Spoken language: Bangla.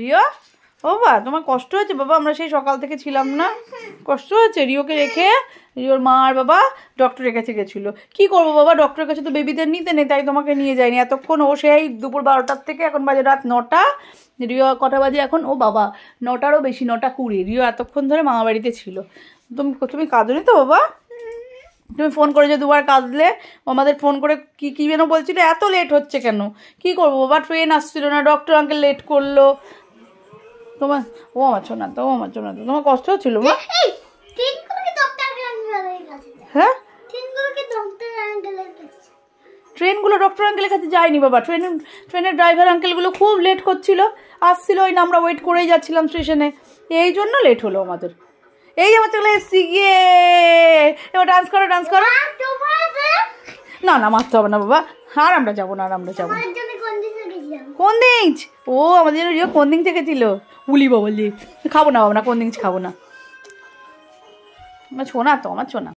রিয়া ও বাবা তোমার কষ্ট হচ্ছে বাবা? আমরা সেই সকাল থেকে ছিলাম না, কষ্ট হচ্ছে? রিওকে রেখে রিওর মা আর বাবা ডক্টরের কাছে গেছিলো। কি করবো বাবা, ডক্টরের কাছে তো বেবিদের নিতে নেই, তাই তোমাকে নিয়ে যায়নি এতক্ষণ। ও সেই দুপুর 12টার থেকে এখন বাজে রাত 9টা। রিও কটা বাজে এখন? ও বাবা 9টারও বেশি, 9টা 20। রিও এতক্ষণ ধরে মামা বাড়িতে ছিল। তুমি কাঁদোনি তো বাবা? তুমি ফোন করে যে দুবার কাঁদলে, আমাদের ফোন করে কী যেন বলছিলে এত লেট হচ্ছে কেন? কি করবো বাবা, ট্রেন আসছিল না, ডক্টর আঙ্কেল লেট করলো তোমার। ও আমার শোনা তো, ও আমার শোনা তো, তোমার কষ্ট হচ্ছিল মা? হ্যাঁ ট্রেনগুলো ডক্টর আঙ্কেলের কাছে যায়নি বাবা। ট্রেনের ড্রাইভার আঙ্কেলগুলো খুব লেট করছিল, আসছিল, ওই না আমরা ওয়েট করেই যাচ্ছিলাম স্টেশনে, এই জন্য লেট হলো আমাদের। এই আমার চলে এসছি গিয়ে, এবার ডান্স করো ডান্স করো। না না মারতে হবে না বাবা, আর আমরা যাবো না, আর আমরা যাবো। কোন দিন? ও আমাদের রিও কোন দিন থেকে ছিল? উলি বাবলি খাবো না বাবা, না কোন দিন খাবো না। আমার ছোনা তো, আমার ছোনা।